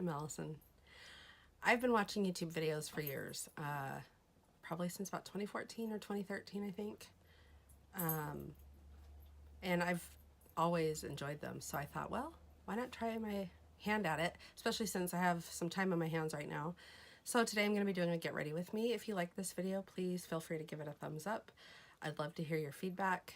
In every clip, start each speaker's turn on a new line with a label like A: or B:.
A: I'm Allison. I've been watching YouTube videos for years, probably since about 2014 or 2013, I think. And I've always enjoyed them, so I thought, well, why not try my hand at it, especially since I have some time on my hands right now. So today I'm going to be doing a get ready with me. If you like this video, please feel free to give it a thumbs up. I'd love to hear your feedback.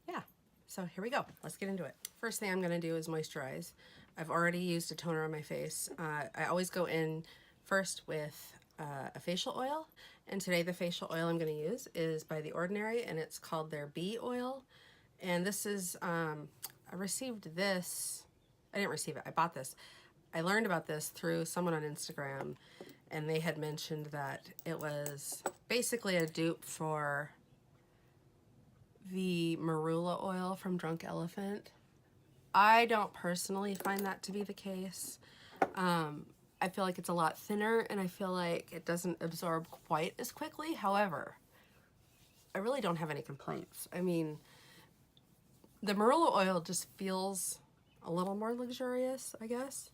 A: Yeah, so here we go. Let's get into it. First thing I'm going to do is moisturize. I've already used a toner on my face. I always go in first with a facial oil, and today the facial oil I'm going to use is by The Ordinary, and it's called their Bee Oil. And this is, I received this, I didn't receive it, I bought this. I learned about this through someone on Instagram, and they had mentioned that it was basically a dupe for the marula oil from Drunk Elephant. I don't personally find that to be the case. I feel like it's a lot thinner, and I feel like it doesn't absorb quite as quickly. However, I really don't have any complaints. I mean, the marula oil just feels a little more luxurious, I guess.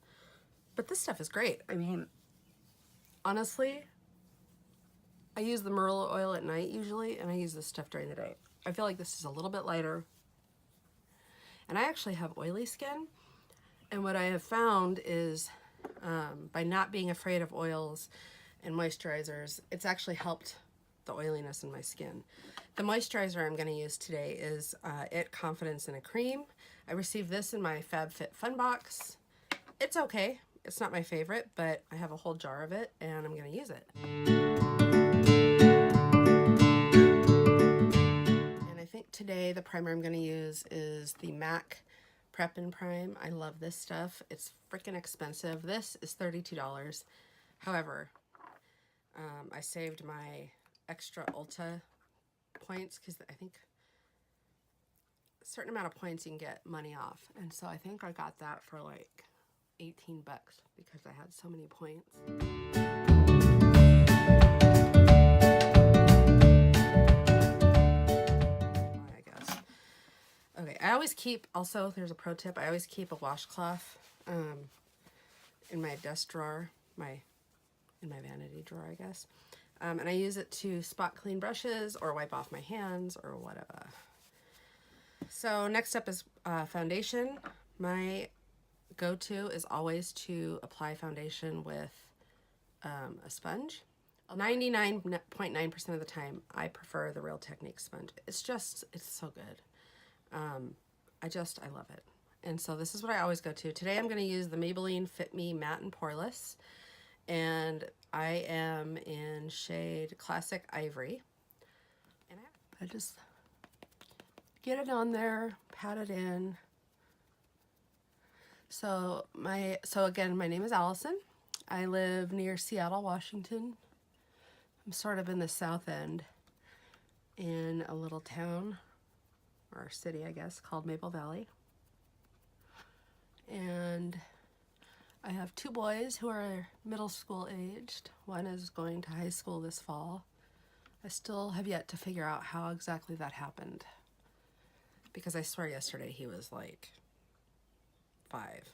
A: But this stuff is great. I mean, honestly, I use the marula oil at night usually, and I use this stuff during the day. I feel like this is a little bit lighter. And I actually have oily skin. And what I have found is by not being afraid of oils and moisturizers, it's actually helped the oiliness in my skin. The moisturizer I'm going to use today is It Confidence in a Cream. I received this in my FabFitFun box. It's okay. It's not my favorite, but I have a whole jar of it, and I'm going to use it. And I think today the primer I'm going to use is the MAC Prep and Prime. I love this stuff. It's freaking expensive. This is $32. However, I saved my extra Ulta points because I think a certain amount of points you can get money off. And so I think I got that for like 18 bucks because I had so many points. I guess. Okay, I always keep, also there's a pro tip, I always keep a washcloth in my desk drawer, in my vanity drawer, I guess. And I use it to spot clean brushes or wipe off my hands or whatever. So next up is foundation. My go-to is always to apply foundation with a sponge. 99.9% of the time, I prefer the Real Technique sponge. It's so good. I love it. And so this is what I always go to. Today I'm going to use the Maybelline Fit Me Matte and Poreless. And I am in shade Classic Ivory. And I just get it on there, pat it in. So again, my name is Allison. I live near Seattle, Washington. I'm sort of in the south end in a little town, or city, I guess, called Maple Valley. And I have two boys who are middle school aged. One is going to high school this fall. I still have yet to figure out how exactly that happened, because I swear yesterday he was like 5.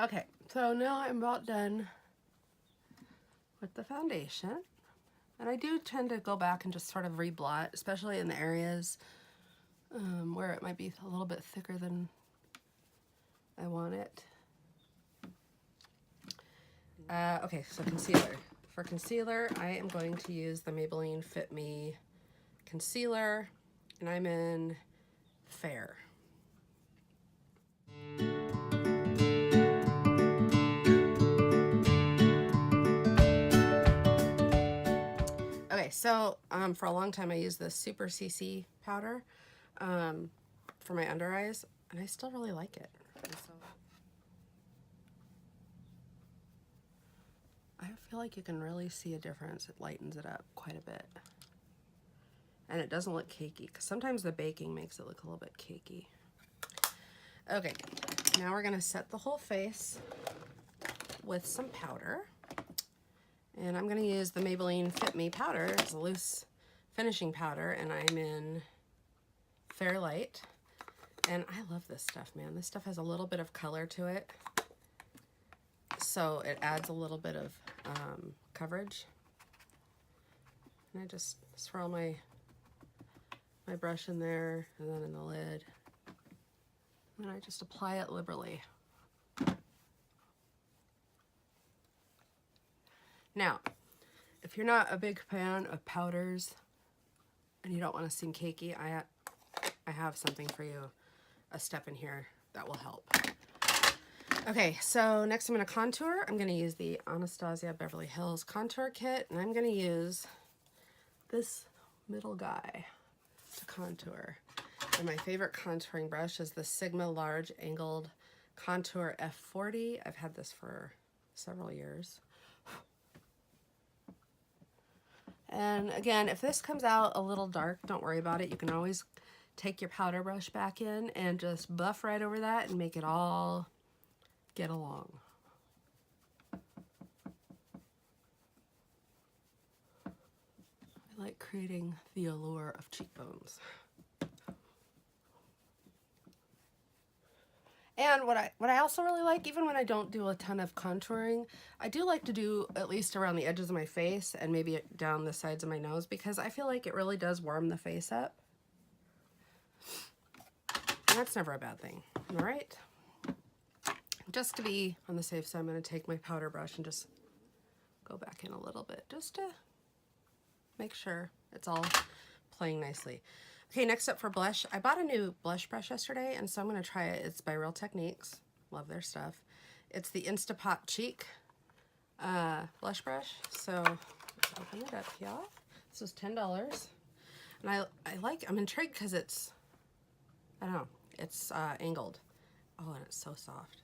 A: Okay, so now I'm about done with the foundation. And I do tend to go back and just sort of reblot, especially in the areas where it might be a little bit thicker than I want it. Okay, so concealer. For concealer, I am going to use the Maybelline Fit Me Concealer, and I'm in Fair. Okay, so for a long time I used this Super CC powder for my under eyes, and I still really like it. So I feel like you can really see a difference. It lightens it up quite a bit. And it doesn't look cakey, because sometimes the baking makes it look a little bit cakey. Okay, now we're gonna set the whole face with some powder. And I'm gonna use the Maybelline Fit Me powder. It's a loose finishing powder, and I'm in Fairlight. And I love this stuff, man. This stuff has a little bit of color to it. So it adds a little bit of coverage. And I just swirl my brush in there and then in the lid. And then I just apply it liberally. Now, if you're not a big fan of powders and you don't want to seem cakey, I have something for you, a step in here that will help. Okay, so next I'm going to contour. I'm going to use the Anastasia Beverly Hills Contour Kit, and I'm going to use this middle guy to contour. And my favorite contouring brush is the Sigma Large Angled Contour F40. I've had this for several years. And again, if this comes out a little dark, don't worry about it. You can always take your powder brush back in and just buff right over that and make it all get along. I like creating the allure of cheekbones. And what I also really like, even when I don't do a ton of contouring, I do like to do at least around the edges of my face and maybe down the sides of my nose, because I feel like it really does warm the face up. And that's never a bad thing, all right? Just to be on the safe side, I'm going to take my powder brush and just go back in a little bit, just to make sure it's all playing nicely. Okay, next up for blush, I bought a new blush brush yesterday, and so I'm going to try it. It's by Real Techniques. Love their stuff. It's the Instapop Cheek blush brush. So let's open it up, y'all. This was $10. And I'm intrigued because it's, I don't know, it's angled. Oh, and it's so soft.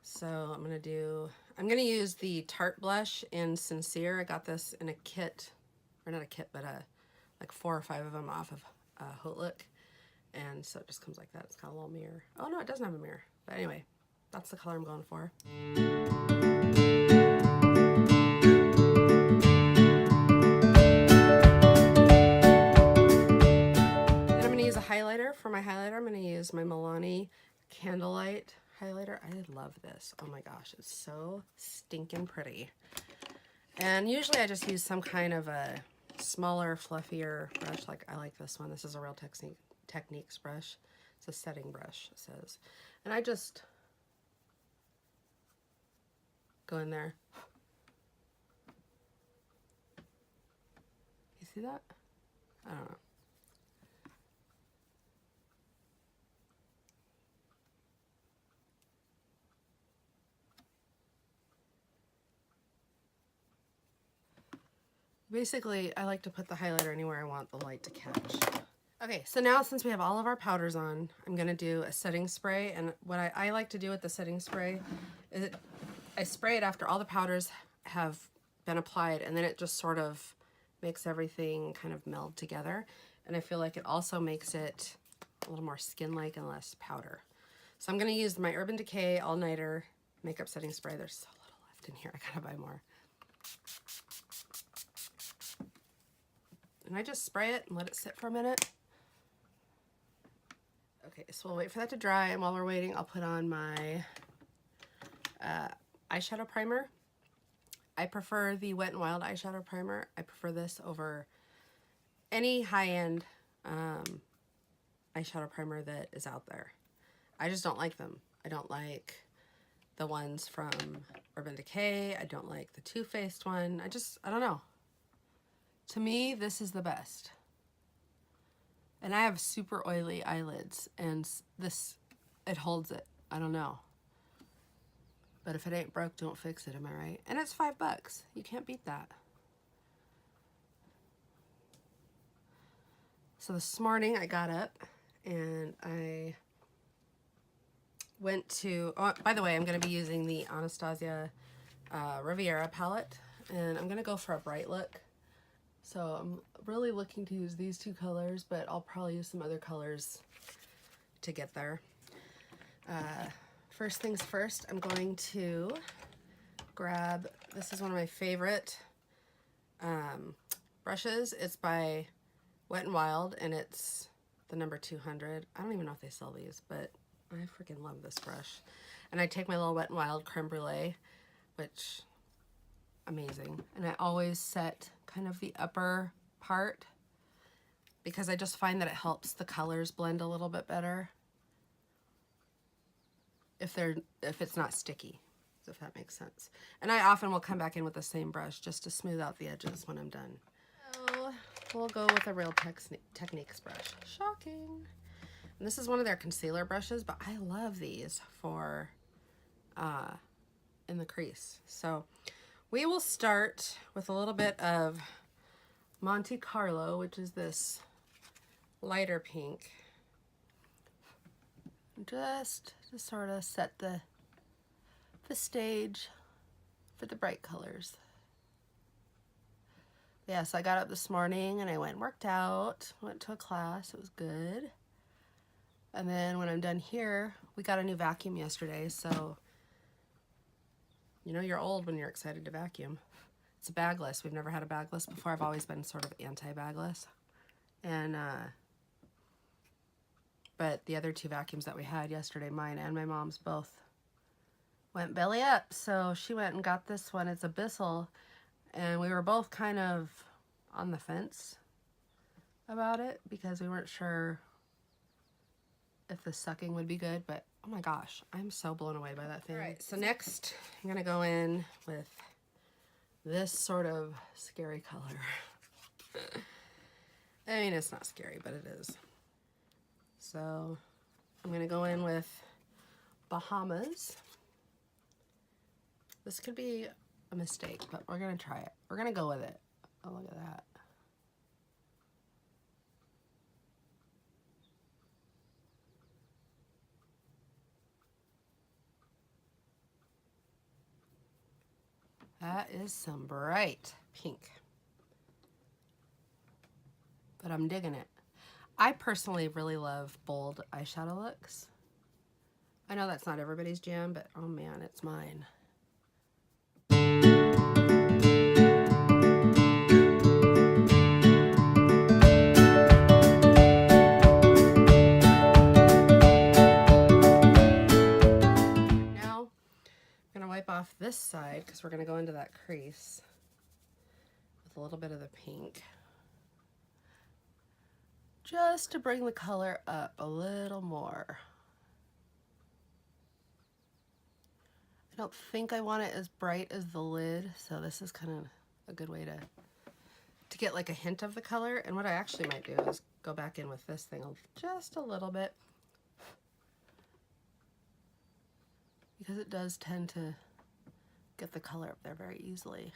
A: So I'm going to use the Tarte blush in Sincere. I got this in a kit, or not a kit, but like 4 or 5 of them off of Hotlook. And so it just comes like that. It's got a little mirror. Oh no, it doesn't have a mirror. But anyway, that's the color I'm going for. Then I'm going to use a highlighter. For my highlighter, I'm going to use my Milani Candlelight highlighter. I love this. Oh my gosh, it's so stinking pretty. And usually I just use some kind of a smaller, fluffier brush. Like I like this one. This is a Real Techniques brush. It's a setting brush, it says. And I just go in there. You see that? I don't know. Basically, I like to put the highlighter anywhere I want the light to catch. Okay, so now since we have all of our powders on, I'm going to do a setting spray. And what I like to do with the setting spray is I spray it after all the powders have been applied, and then it just sort of makes everything kind of meld together. And I feel like it also makes it a little more skin-like and less powder. So I'm going to use my Urban Decay All Nighter Makeup Setting Spray. There's so little left in here. I gotta buy more. And I just spray it and let it sit for a minute. Okay, so we'll wait for that to dry, and while we're waiting, I'll put on my eyeshadow primer. I prefer the Wet n Wild eyeshadow primer. I prefer this over any high-end eyeshadow primer that is out there. I just don't like them. I don't like the ones from Urban Decay. I don't like the Too Faced one. I don't know. To me, this is the best. And I have super oily eyelids, and it holds it. I don't know. But if it ain't broke, don't fix it, am I right? And it's $5. You can't beat that. So this morning I got up and I went to, oh, by the way, I'm going to be using the Anastasia Riviera palette, and I'm going to go for a bright look. So I'm really looking to use these 2 colors, but I'll probably use some other colors to get there. First things first, I'm going to grab, this is one of my favorite brushes. It's by Wet n Wild, and it's the number 200. I don't even know if they sell these, but I freaking love this brush. And I take my little Wet n Wild creme brulee, which, amazing. And I always set kind of the upper part because I just find that it helps the colors blend a little bit better if it's not sticky, if that makes sense. And I often will come back in with the same brush just to smooth out the edges when I'm done. So we'll go with a Real Techniques brush. Shocking. And this is one of their concealer brushes, but I love these for in the crease. So we will start with a little bit of Monte Carlo, which is this lighter pink, just to sort of set the stage for the bright colors. Yes, I got up this morning and I went and worked out, went to a class. It was good. And then when I'm done here, we got a new vacuum yesterday, so you know you're old when you're excited to vacuum. It's a bagless. We've never had a bagless before. I've always been sort of anti-bagless. And but the other two vacuums that we had yesterday, mine and my mom's, both went belly up. So she went and got this one. It's a Bissell, and we were both kind of on the fence about it because we weren't sure if the sucking would be good, but oh my gosh, I'm so blown away by that thing. All right, so next I'm gonna go in with this sort of scary color. I mean, it's not scary, but it is. So I'm gonna go in with Bahamas. This could be a mistake, but we're gonna try it. We're gonna go with it. Oh, look at that. That is some bright pink. But I'm digging it. I personally really love bold eyeshadow looks. I know that's not everybody's jam, but oh man, it's mine. Now, I'm gonna wipe off this side because we're gonna go into that crease with a little bit of the pink, just to bring the color up a little more. I don't think I want it as bright as the lid, so this is kind of a good way to get like a hint of the color. And what I actually might do is go back in with this thing just a little bit, because it does tend to get the color up there very easily.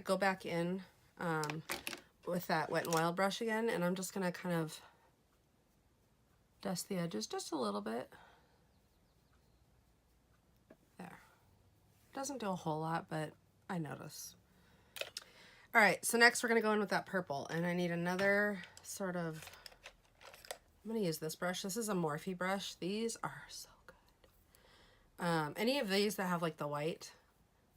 A: Go back in with that Wet n Wild brush again, and I'm just gonna kind of dust the edges just a little bit. There. Doesn't do a whole lot, but I notice. All right, so next we're gonna go in with that purple, and I need another sort of, I'm gonna use this brush. This is a Morphe brush. These are so good. Any of these that have like the white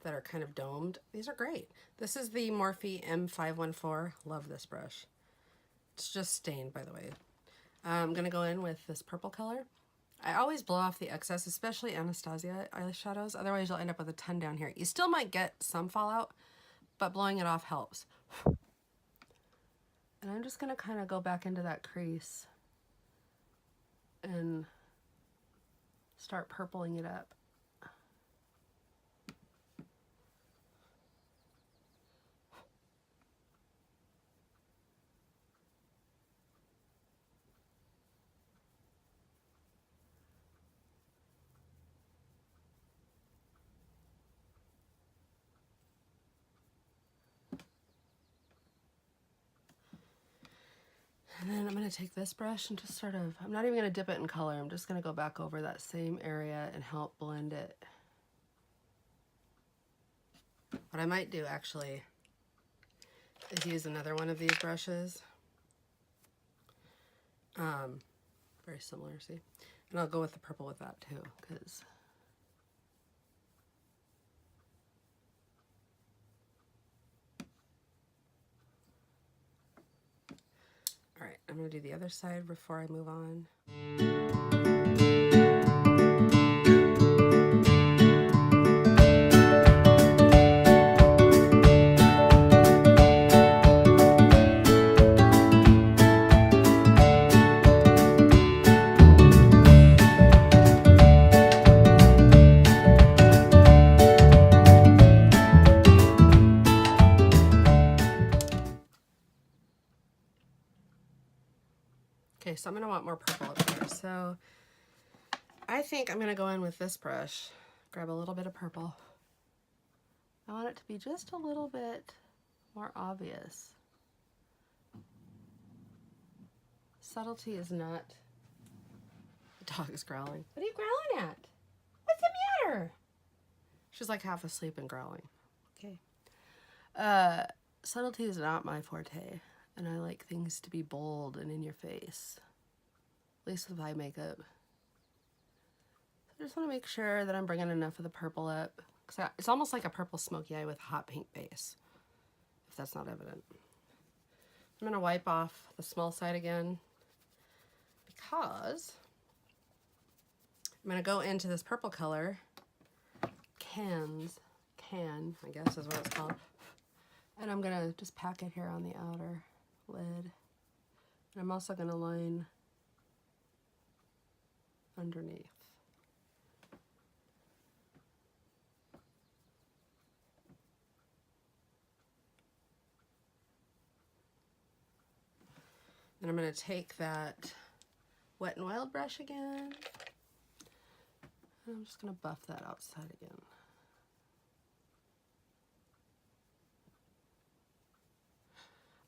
A: that are kind of domed, these are great. This is the Morphe M514. Love this brush. It's just stained, by the way. I'm gonna go in with this purple color. I always blow off the excess, especially Anastasia eyeshadows. Otherwise, you'll end up with a ton down here. You still might get some fallout, but blowing it off helps. And I'm just gonna kind of go back into that crease and start purpling it up. And then I'm going to take this brush and just sort of, I'm not even going to dip it in color. I'm just going to go back over that same area and help blend it. What I might do actually is use another one of these brushes. Very similar, see? And I'll go with the purple with that too, because all right, I'm going to do the other side before I move on. Okay, so I'm going to want more purple up here. So I think I'm going to go in with this brush, grab a little bit of purple. I want it to be just a little bit more obvious. Subtlety is not... The dog is growling. What are you growling at? What's the matter? She's like half asleep and growling. Okay. Subtlety is not my forte. And I like things to be bold and in your face, at least with eye makeup. So I just want to make sure that I'm bringing enough of the purple up. Because it's almost like a purple smoky eye with a hot pink base, if that's not evident. I'm going to wipe off the small side again because I'm going to go into this purple color. Can, I guess is what it's called. And I'm going to just pack it here on the outer lid. And I'm also going to line underneath. And I'm going to take that Wet n Wild brush again. And I'm just going to buff that outside again.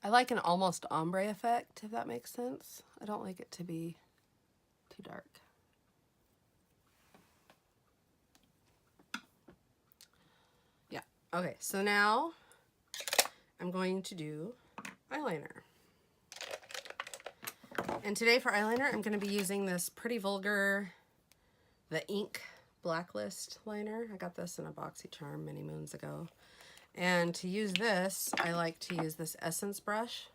A: I like an almost ombre effect, if that makes sense. I don't like it to be too dark. Yeah, okay, so now I'm going to do eyeliner. And today for eyeliner, I'm going to be using this Pretty Vulgar, the Ink Blacklist liner. I got this in a BoxyCharm many moons ago. And to use this, I like to use this Essence brush.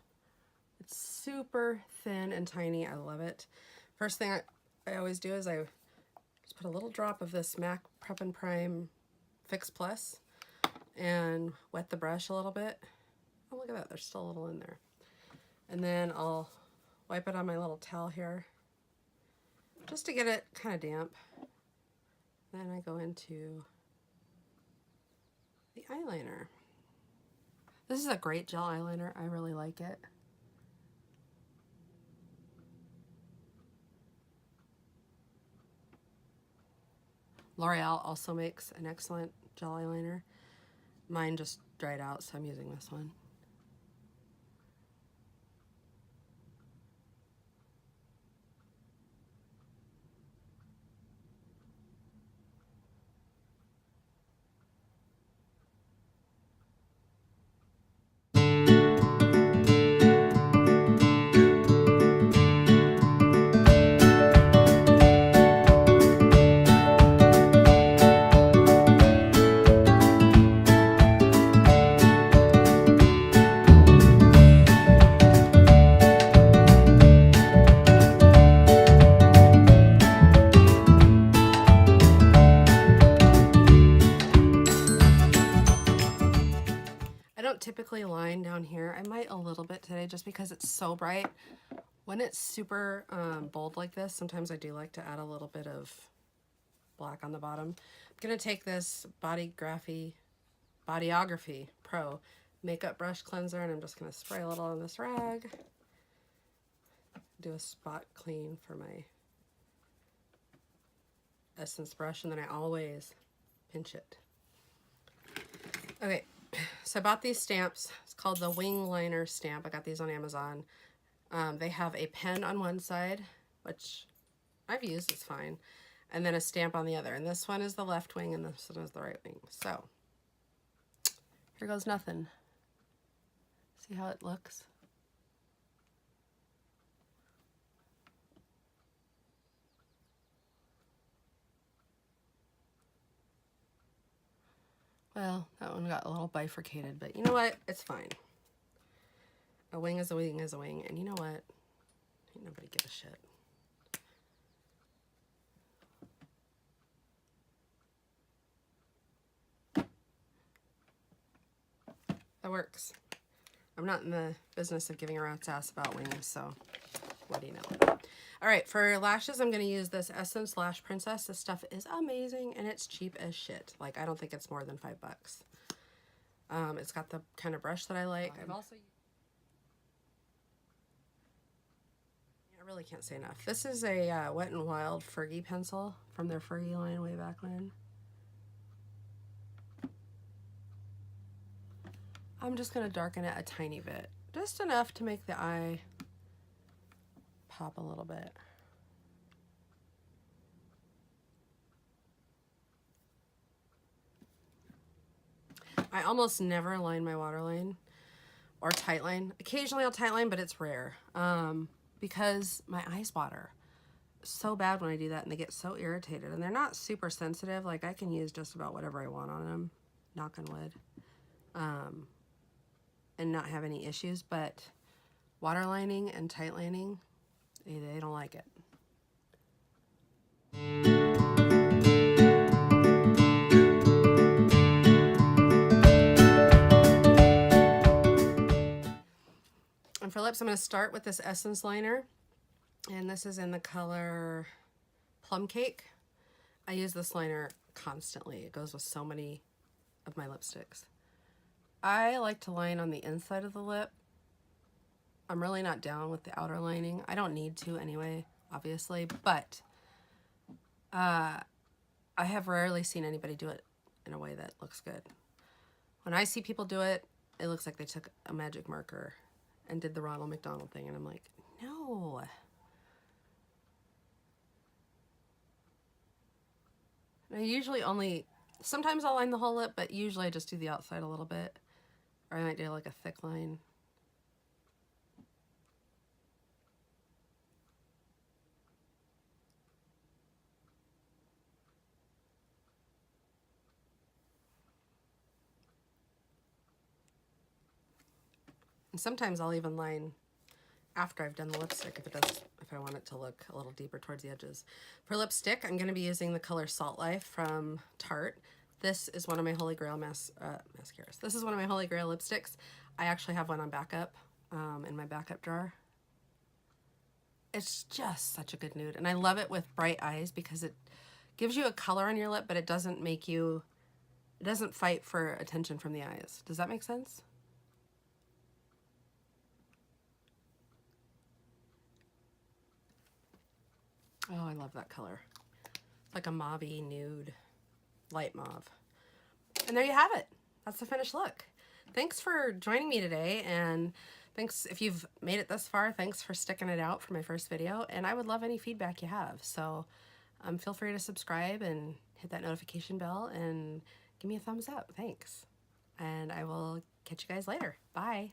A: It's super thin and tiny. I love it. First thing I always do is I just put a little drop of this MAC Prep and Prime Fix Plus and wet the brush a little bit. Oh, look at that. There's still a little in there. And then I'll wipe it on my little towel here just to get it kind of damp. Then I go into the eyeliner. This is a great gel eyeliner. I really like it. L'Oreal also makes an excellent gel eyeliner. Mine just dried out, so I'm using this one. Typically line down here. I might a little bit today just because it's so bright. When it's super bold like this, sometimes I do like to add a little bit of black on the bottom. I'm going to take this Bodyography Pro makeup brush cleanser and I'm just going to spray a little on this rag. Do a spot clean for my Essence brush and then I always pinch it. Okay. So I bought these stamps. It's called the Wing Liner stamp. I got these on Amazon. They have a pen on one side, which I've used, it's fine, and then a stamp on the other. And this one is the left wing and this one is the right wing. So here goes nothing. See how it looks? Well, that one got a little bifurcated, but you know what? It's fine. A wing is a wing is a wing, and you know what? Ain't nobody give a shit. That works. I'm not in the business of giving a rat's ass about wings, so what do you know? All right, for lashes, I'm going to use this Essence Lash Princess. This stuff is amazing, and it's cheap as shit. Like, I don't think it's more than $5. It's got the kind of brush that I like. I really can't say enough. This is a Wet n Wild Fergie pencil from their Fergie line way back when. I'm just going to darken it a tiny bit. Just enough to make the eye pop a little bit. I almost never line my waterline or tightline. Occasionally I'll tightline, but it's rare because my eyes water so bad when I do that, and they get so irritated. And they're not super sensitive. Like, I can use just about whatever I want on them, knock on wood, and not have any issues. But waterlining and tightlining, they don't like it. And for lips, I'm going to start with this Essence liner, and this is in the color Plum Cake. I use this liner constantly. It goes with so many of my lipsticks. I like to line on the inside of the lip. I'm really not down with the outer lining. I don't need to anyway, obviously, but I have rarely seen anybody do it in a way that looks good. When I see people do it, it looks like they took a magic marker and did the Ronald McDonald thing, and I'm like, no. And I usually only, sometimes I'll line the whole lip, but usually I just do the outside a little bit, or I might do like a thick line. And sometimes I'll even line after I've done the lipstick if I want it to look a little deeper towards the edges. For lipstick, I'm going to be using the color Salt Life from Tarte. This is one of my Holy Grail mascaras. This is one of my Holy Grail lipsticks. I actually have one on backup in my backup drawer. It's just such a good nude, and I love it with bright eyes because it gives you a color on your lip, but it doesn't make you, it doesn't fight for attention from the eyes. Does that make sense? Oh, I love that color. It's like a mauve-y nude, light mauve. And there you have it. That's the finished look. Thanks for joining me today, and thanks if you've made it this far. Thanks for sticking it out for my first video, and I would love any feedback you have. So feel free to subscribe and hit that notification bell and give me a thumbs up. Thanks. And I will catch you guys later. Bye.